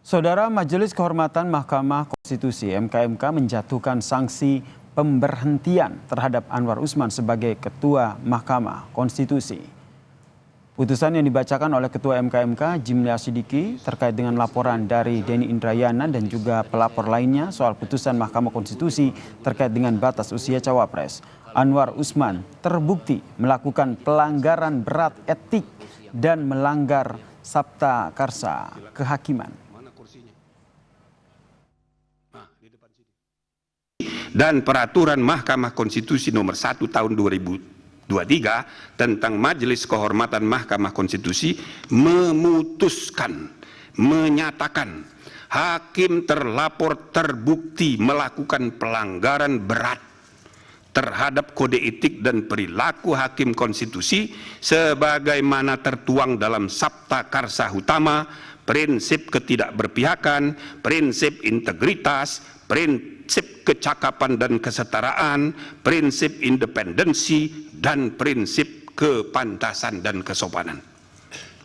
Saudara, Majelis Kehormatan Mahkamah Konstitusi (MKMK) menjatuhkan sanksi pemberhentian terhadap Anwar Usman sebagai Ketua Mahkamah Konstitusi. Putusan yang dibacakan oleh Ketua MKMK Jimli Asidiki terkait dengan laporan dari Denny Indrayana dan juga pelapor lainnya soal putusan Mahkamah Konstitusi terkait dengan batas usia cawapres. Anwar Usman terbukti melakukan pelanggaran berat etik dan melanggar sabta karsa kehakiman. Dan peraturan Mahkamah Konstitusi nomor 1 tahun 2023 tentang Majelis Kehormatan Mahkamah Konstitusi menyatakan hakim terlapor terbukti melakukan pelanggaran berat terhadap kode etik dan perilaku hakim konstitusi sebagaimana tertuang dalam Sabta Karsa Utama, prinsip ketidakberpihakan, prinsip integritas, prinsip kecakapan dan kesetaraan, prinsip independensi, dan prinsip kepantasan dan kesopanan.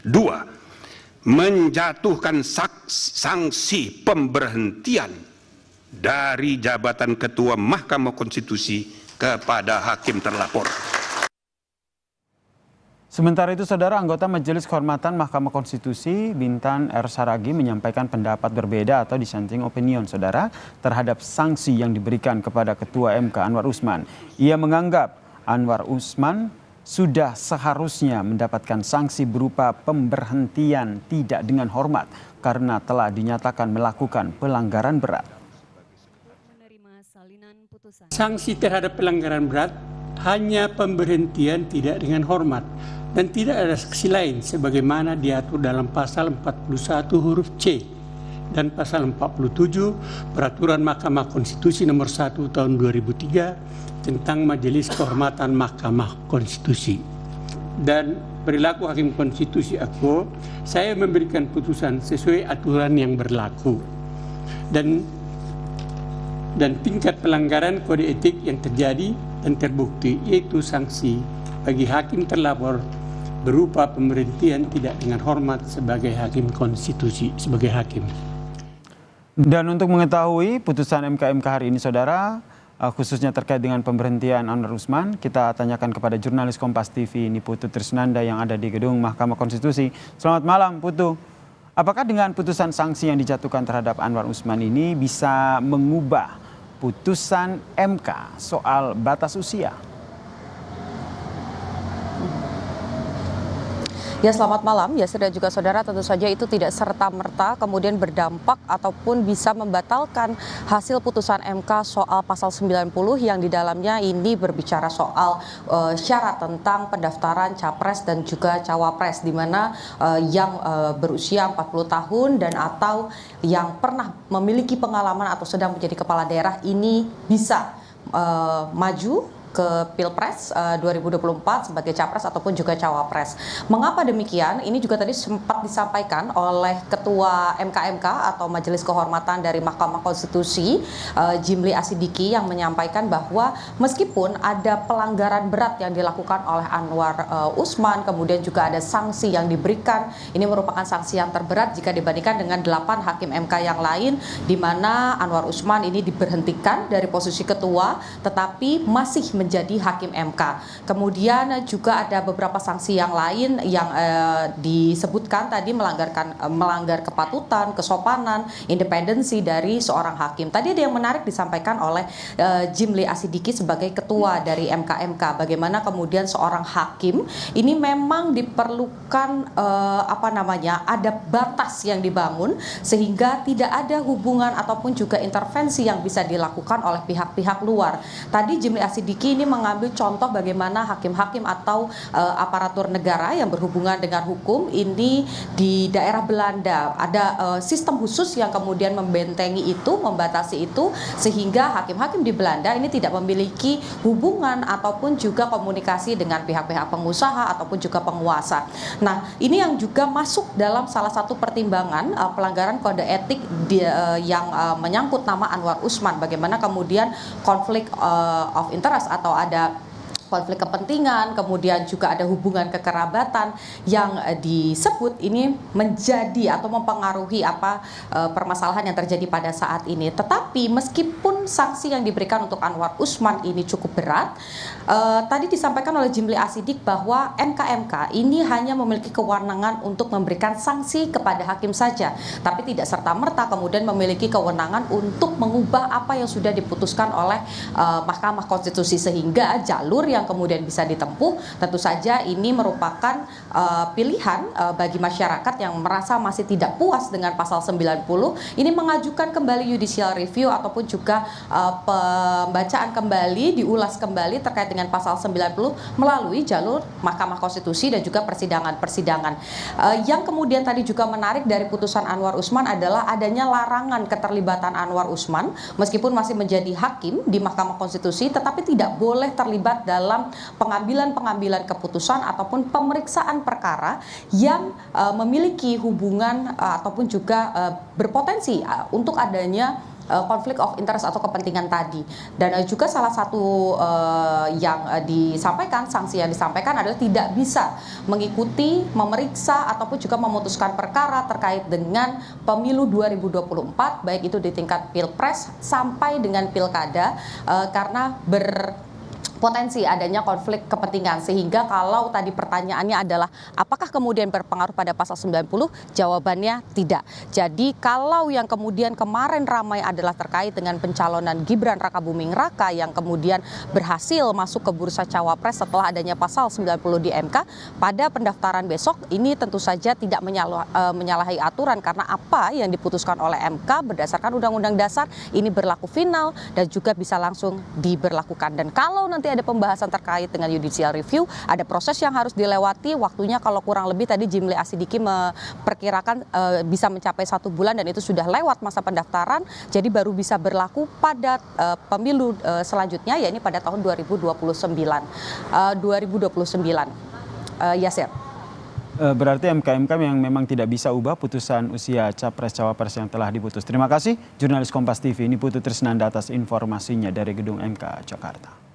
2. Menjatuhkan sanksi pemberhentian dari jabatan Ketua Mahkamah Konstitusi kepada hakim terlapor. Sementara itu, saudara, anggota Majelis Kehormatan Mahkamah Konstitusi Bintan R. Saragi menyampaikan pendapat berbeda atau dissenting opinion, saudara, terhadap sanksi yang diberikan kepada Ketua MK Anwar Usman. Ia menganggap Anwar Usman sudah seharusnya mendapatkan sanksi berupa pemberhentian tidak dengan hormat karena telah dinyatakan melakukan pelanggaran berat. Sanksi terhadap pelanggaran berat hanya pemberhentian tidak dengan hormat dan tidak ada sanksi lain sebagaimana diatur dalam pasal 41 huruf C dan pasal 47 Peraturan Mahkamah Konstitusi nomor 1 tahun 2003 tentang Majelis Kehormatan Mahkamah Konstitusi. Dan perilaku hakim konstitusi aku, saya memberikan putusan sesuai aturan yang berlaku. Dan tingkat pelanggaran kode etik yang terjadi dan terbukti yaitu sanksi bagi hakim terlapor berupa pemberhentian tidak dengan hormat sebagai hakim konstitusi, sebagai hakim. Dan untuk mengetahui putusan MKMK hari ini, saudara, khususnya terkait dengan pemberhentian Anwar Usman, kita tanyakan kepada jurnalis Kompas TV ini Putu Trisnanda yang ada di gedung Mahkamah Konstitusi. Selamat malam, Putu. Apakah dengan putusan sanksi yang dijatuhkan terhadap Anwar Usman ini bisa mengubah putusan MK soal batas usia? Ya, selamat malam. Ya, dan juga saudara, tentu saja itu tidak serta-merta kemudian berdampak ataupun bisa membatalkan hasil putusan MK soal pasal 90 yang di dalamnya ini berbicara soal syarat tentang pendaftaran capres dan juga cawapres, di mana yang berusia 40 tahun dan atau yang pernah memiliki pengalaman atau sedang menjadi kepala daerah ini bisa maju ke Pilpres 2024 sebagai capres ataupun juga cawapres. Mengapa demikian? Ini juga tadi sempat disampaikan oleh Ketua MKMK atau Majelis Kehormatan dari Mahkamah Konstitusi Jimli Asidiki yang menyampaikan bahwa meskipun ada pelanggaran berat yang dilakukan oleh Anwar Usman, kemudian juga ada sanksi yang diberikan, ini merupakan sanksi yang terberat jika dibandingkan dengan 8 hakim MK yang lain, di mana Anwar Usman ini diberhentikan dari posisi ketua tetapi masih menjadi hakim MK. Kemudian juga ada beberapa sanksi yang lain yang disebutkan tadi melanggar kepatutan, kesopanan, independensi dari seorang hakim. Tadi ada yang menarik disampaikan oleh Jimli Asidiki sebagai ketua dari MKMK. Bagaimana kemudian seorang hakim ini memang diperlukan ada batas yang dibangun sehingga tidak ada hubungan ataupun juga intervensi yang bisa dilakukan oleh pihak-pihak luar. Tadi Jimli Asidiki ini mengambil contoh bagaimana hakim-hakim atau aparatur negara yang berhubungan dengan hukum ini di daerah Belanda. Ada sistem khusus yang kemudian membentengi itu, membatasi itu, sehingga hakim-hakim di Belanda ini tidak memiliki hubungan ataupun juga komunikasi dengan pihak-pihak pengusaha ataupun juga penguasa. Nah, ini yang juga masuk dalam salah satu pertimbangan pelanggaran kode etik yang menyangkut nama Anwar Usman. Bagaimana kemudian konflik of interest atau ada konflik kepentingan, kemudian juga ada hubungan kekerabatan yang disebut ini menjadi atau mempengaruhi permasalahan yang terjadi pada saat ini. Tetapi meskipun sanksi yang diberikan untuk Anwar Usman ini cukup berat, tadi disampaikan oleh Jimli Asidik bahwa MK ini hanya memiliki kewenangan untuk memberikan sanksi kepada hakim saja, tapi tidak serta-merta kemudian memiliki kewenangan untuk mengubah apa yang sudah diputuskan oleh Mahkamah Konstitusi, sehingga jalur yang kemudian bisa ditempuh tentu saja ini merupakan pilihan bagi masyarakat yang merasa masih tidak puas dengan pasal 90 ini mengajukan kembali judicial review ataupun juga pembacaan kembali, diulas kembali terkait dengan pasal 90 melalui jalur Mahkamah Konstitusi dan juga persidangan. Yang kemudian tadi juga menarik dari putusan Anwar Usman adalah adanya larangan keterlibatan Anwar Usman meskipun masih menjadi hakim di Mahkamah Konstitusi, tetapi tidak boleh terlibat dalam pengambilan keputusan ataupun pemeriksaan perkara yang memiliki hubungan ataupun juga berpotensi untuk adanya konflik of interest atau kepentingan tadi. Dan juga salah satu yang disampaikan, sanksi yang disampaikan adalah tidak bisa mengikuti, memeriksa ataupun juga memutuskan perkara terkait dengan pemilu 2024, baik itu di tingkat pilpres sampai dengan pilkada, karena potensi adanya konflik kepentingan. Sehingga kalau tadi pertanyaannya adalah apakah kemudian berpengaruh pada pasal 90, jawabannya tidak. Jadi kalau yang kemudian kemarin ramai adalah terkait dengan pencalonan Gibran Rakabuming Raka yang kemudian berhasil masuk ke bursa cawapres setelah adanya pasal 90 di MK, pada pendaftaran besok ini tentu saja tidak menyalahi aturan, karena apa yang diputuskan oleh MK berdasarkan Undang-Undang Dasar ini berlaku final dan juga bisa langsung diberlakukan. Dan kalau nanti ada pembahasan terkait dengan judicial review, ada proses yang harus dilewati, waktunya kalau kurang lebih tadi Jimli Asidiki memperkirakan bisa mencapai 1 bulan, dan itu sudah lewat masa pendaftaran, jadi baru bisa berlaku pada pemilu selanjutnya, yakni pada tahun 2029. Yasir. Berarti MK yang memang tidak bisa ubah putusan usia Capres-Cawapres yang telah diputus. Terima kasih jurnalis Kompas TV ini Putu Trisnanda atas informasinya dari Gedung MK Jakarta.